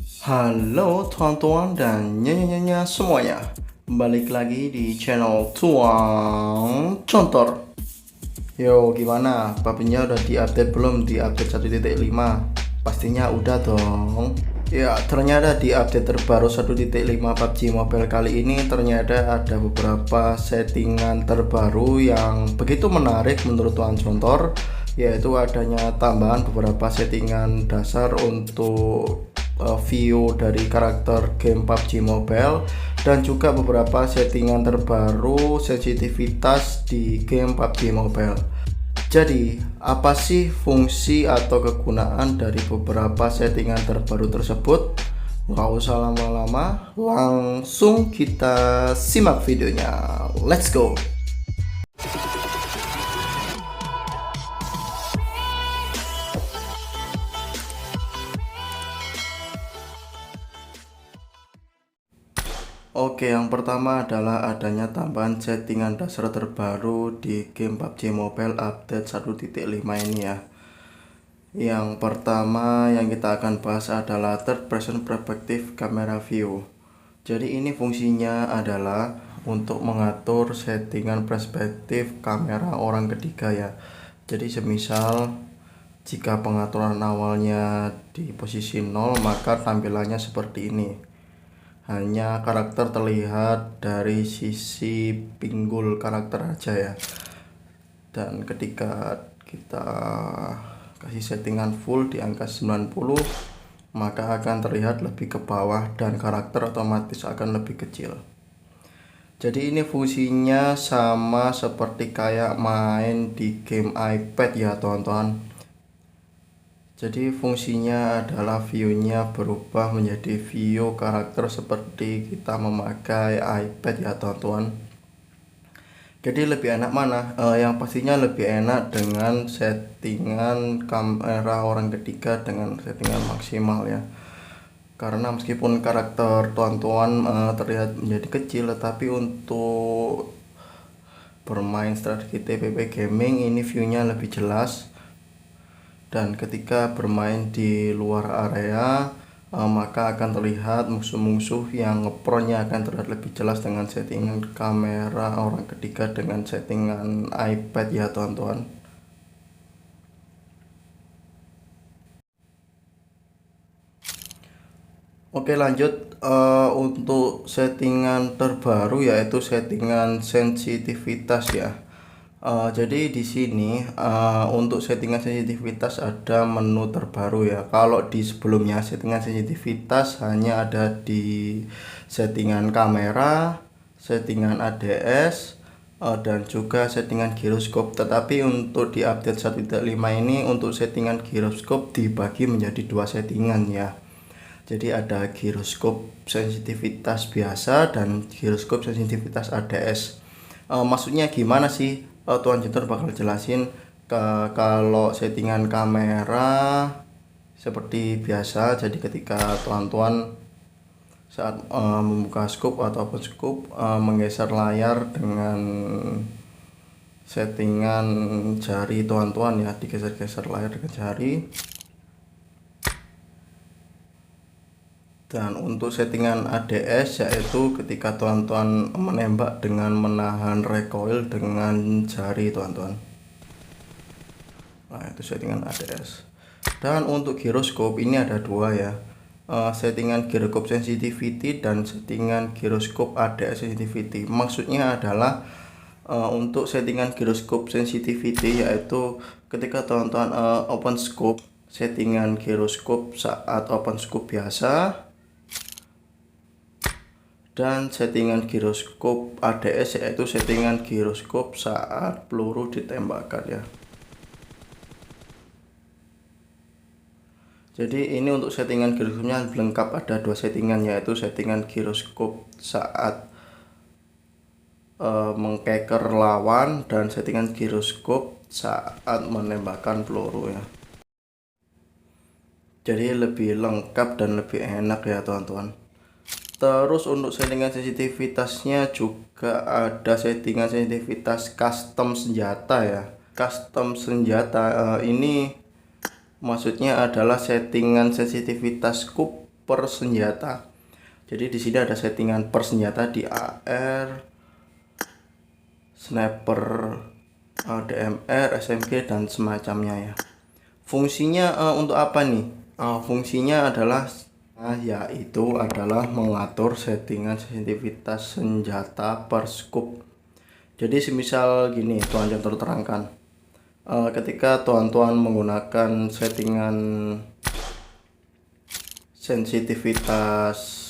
Halo teman-teman dan nyonya-nyonya semuanya, balik lagi di channel Tuang Contor. Yo, gimana? PUBG-nya udah diupdate belum? Di update 1.5? Pastinya udah dong. Ya, ternyata di update terbaru 1.5 PUBG Mobile kali ini ternyata ada beberapa settingan terbaru yang begitu menarik menurut Tuan Contor, yaitu adanya tambahan beberapa settingan dasar untuk view dari karakter game PUBG Mobile dan juga beberapa settingan terbaru sensitivitas di game PUBG Mobile. Jadi, apa sih fungsi atau kegunaan dari beberapa settingan terbaru tersebut? Nggak usah lama-lama, langsung kita simak videonya. Let's go! Oke, yang pertama adalah adanya tambahan settingan dasar terbaru di game PUBG Mobile update 1.5 ini ya. Yang pertama yang kita akan bahas adalah third person perspective camera view. Jadi ini fungsinya adalah untuk mengatur settingan perspektif kamera orang ketiga ya. Jadi semisal jika pengaturan awalnya di posisi 0, maka tampilannya seperti ini. Hanya karakter terlihat dari sisi pinggul karakter aja ya. Dan ketika kita kasih settingan full di angka 90, maka akan terlihat lebih ke bawah dan karakter otomatis akan lebih kecil. Jadi ini fungsinya sama seperti kayak main di game iPad ya teman-teman. Jadi fungsinya adalah view-nya berubah menjadi view karakter seperti kita memakai iPad ya teman-teman. Jadi lebih enak mana? Yang pastinya lebih enak dengan settingan kamera orang ketiga dengan settingan maksimal ya. Karena meskipun karakter tuan-tuan terlihat menjadi kecil, tetapi untuk bermain strategi TPP gaming ini view-nya lebih jelas. Dan ketika bermain di luar area, maka akan terlihat musuh-musuh yang ngepronnya akan terlihat lebih jelas dengan settingan kamera orang ketiga dengan settingan iPad ya teman-teman. Oke, lanjut untuk settingan terbaru yaitu settingan sensitivitas ya. Jadi di sini untuk settingan sensitivitas ada menu terbaru ya. Kalau di sebelumnya settingan sensitivitas hanya ada di settingan kamera, settingan ADS, dan juga settingan giroskop. Tetapi untuk di update 1.5 ini untuk settingan giroskop dibagi menjadi dua settingan ya. Jadi ada giroskop sensitivitas biasa dan giroskop sensitivitas ADS. Maksudnya gimana sih? Tuan Jentor bakal jelasin kalau settingan kamera seperti biasa. Jadi ketika tuan-tuan saat membuka scope ataupun scope menggeser layar dengan settingan jari tuan-tuan ya, digeser-geser layar dengan jari. Dan untuk settingan ADS yaitu ketika tuan-tuan menembak dengan menahan recoil dengan jari tuan-tuan. Nah, itu settingan ADS. Dan untuk giroskop ini ada dua ya, settingan giroskop sensitivity dan settingan giroskop ADS sensitivity. Maksudnya adalah untuk settingan giroskop sensitivity yaitu ketika teman-teman open scope, settingan giroskop saat open scope biasa, dan settingan giroskop ADS yaitu settingan giroskop saat peluru ditembakkan ya. Jadi ini untuk settingan giroskopnya lengkap, ada dua settingan yaitu settingan giroskop saat mengkeker lawan dan settingan giroskop saat menembakkan peluru ya. Jadi lebih lengkap dan lebih enak ya teman-teman. Terus untuk settingan sensitivitasnya juga ada settingan sensitivitas custom senjata ya. Custom senjata ini maksudnya adalah settingan sensitivitas scope per senjata. Jadi di sini ada settingan per senjata di AR, sniper, DMR, SMG dan semacamnya ya. Fungsinya untuk apa nih? Fungsinya adalah yaitu adalah mengatur settingan sensitivitas senjata per scope. Jadi semisal gini, Tuan contoh terangkan. Ketika tuan-tuan menggunakan settingan sensitivitas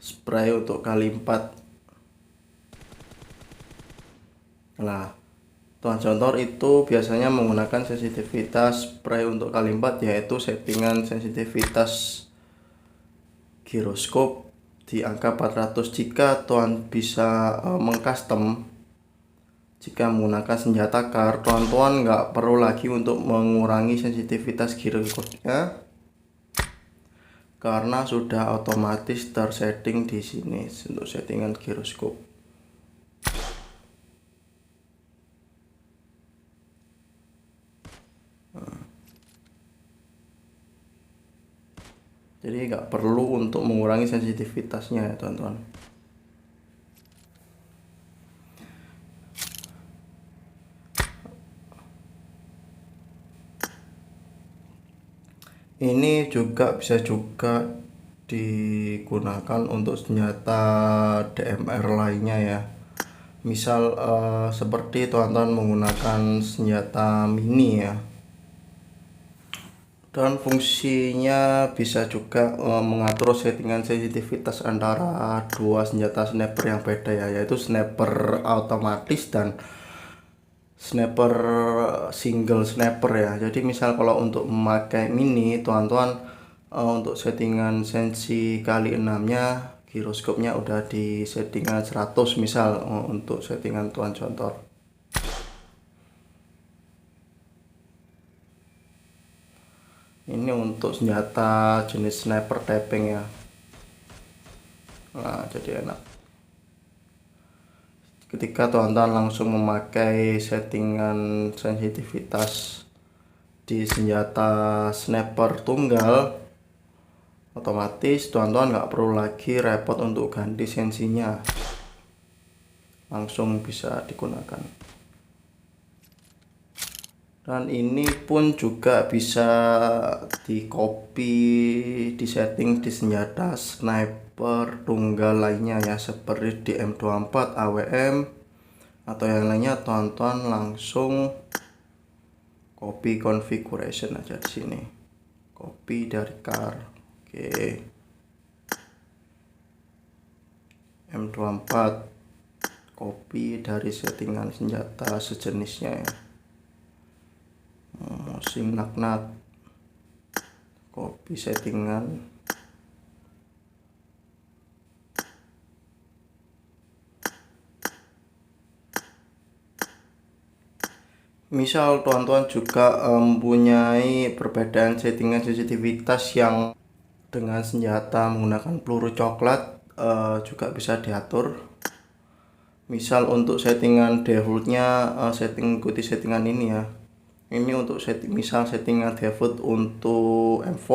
spray untuk kali 4. Nah, Tuan contoh itu biasanya menggunakan sensitivitas spray untuk kali 4, yaitu settingan sensitivitas giroskop di angka 400. Jika Tuan bisa mengcustom jika menggunakan senjata CAR, tuan-tuan nggak perlu lagi untuk mengurangi sensitivitas giroskopnya karena sudah otomatis tersetting di sini untuk settingan giroskop. Jadi nggak perlu untuk mengurangi sensitivitasnya ya teman-teman. Ini juga bisa digunakan untuk senjata DMR lainnya ya. Misal seperti teman-teman menggunakan senjata mini ya. Dan fungsinya bisa juga mengatur settingan sensitivitas antara dua senjata sniper yang beda ya, yaitu sniper otomatis dan sniper single sniper ya. Jadi misal kalau untuk memakai mini, teman-teman untuk settingan sensi kali 6 nya giroskopnya udah di settingan 100 misal untuk settingan tuan contoh. Ini untuk senjata jenis sniper tapping ya. Nah, jadi enak ketika teman-teman langsung memakai settingan sensitivitas di senjata sniper tunggal, otomatis teman-teman nggak perlu lagi repot untuk ganti sensinya, langsung bisa digunakan. Dan ini pun juga bisa di copy, di setting di senjata sniper tunggal lainnya ya, seperti di M24, AWM atau yang lainnya. Teman-teman langsung copy configuration aja di sini, copy dari CAR. Oke, M24 copy dari settingan senjata sejenisnya ya. Musim nak-nak copy settingan. Misal teman-teman juga mempunyai perbedaan settingan sensitivitas yang dengan senjata menggunakan peluru coklat, juga bisa diatur. Misal untuk settingan defaultnya ikuti settingan ini ya. Ini untuk misal settingan default untuk M4.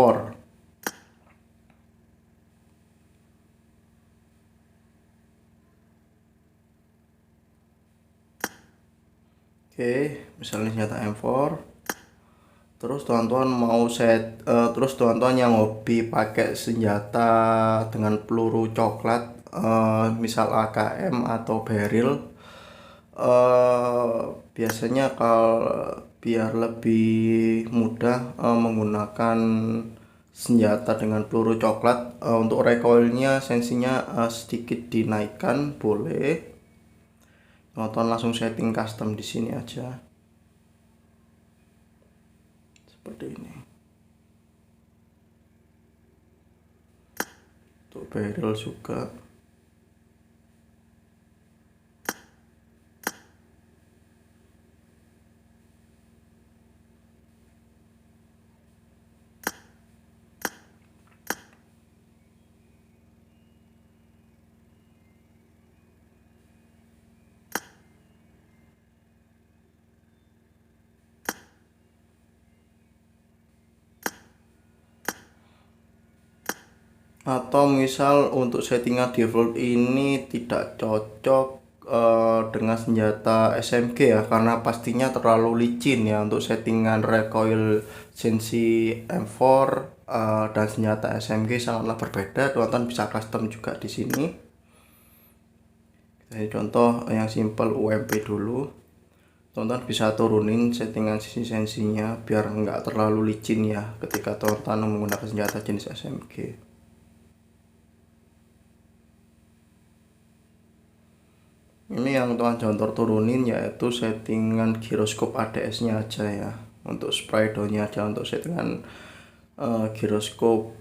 Oke, misalnya senjata M4. Terus teman-teman mau terus teman-teman yang hobi pakai senjata dengan peluru coklat, misal AKM atau barrel, biasanya kalau biar lebih mudah menggunakan senjata dengan peluru coklat, untuk recoilnya sensinya sedikit dinaikkan, boleh teman-teman langsung setting custom di sini aja seperti ini. Untuk barrel juga. Atau misal untuk settingan default ini tidak cocok dengan senjata SMG ya, karena pastinya terlalu licin ya. Untuk settingan recoil sensi M4 dan senjata SMG sangatlah berbeda. Teman-teman bisa custom juga di sini. Jadi contoh yang simple UMP dulu. Teman-teman bisa turunin settingan sisi sensinya biar nggak terlalu licin ya ketika teman-teman menggunakan senjata jenis SMG. Ini yang Tuan Jontor turunin yaitu settingan giroskop ADS nya aja ya, untuk spray down nya aja. Untuk settingan giroskop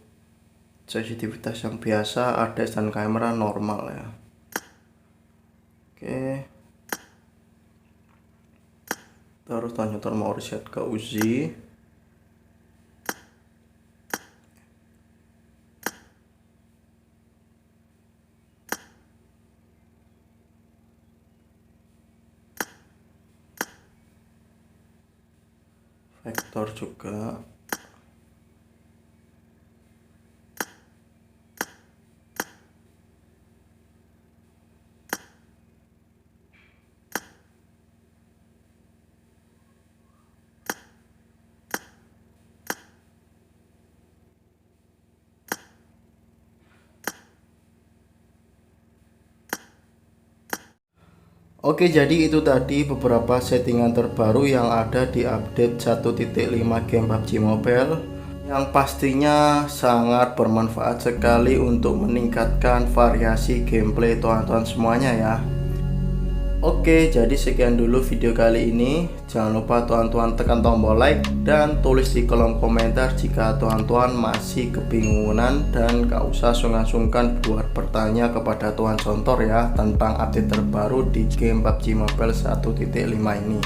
sensitivitas yang biasa, ADS dan kamera normal ya. Oke, terus Tuan Jontor mau reset ke Uzi. Vektor juga. Oke, jadi itu tadi beberapa settingan terbaru yang ada di update 1.5 game PUBG Mobile, yang pastinya sangat bermanfaat sekali untuk meningkatkan variasi gameplay teman-teman semuanya ya. Oke, jadi sekian dulu video kali ini. Jangan lupa teman-teman tekan tombol like dan tulis di kolom komentar jika teman-teman masih kebingungan dan gak usah sungkan-sungkan buat bertanya kepada Tuan Jontor ya tentang update terbaru di game PUBG Mobile 1.5 ini.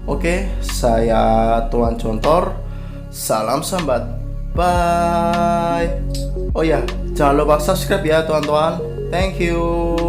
Oke, saya Tuan Jontor. Salam sambat. Bye. Oh ya, jangan lupa subscribe ya teman-teman. Thank you.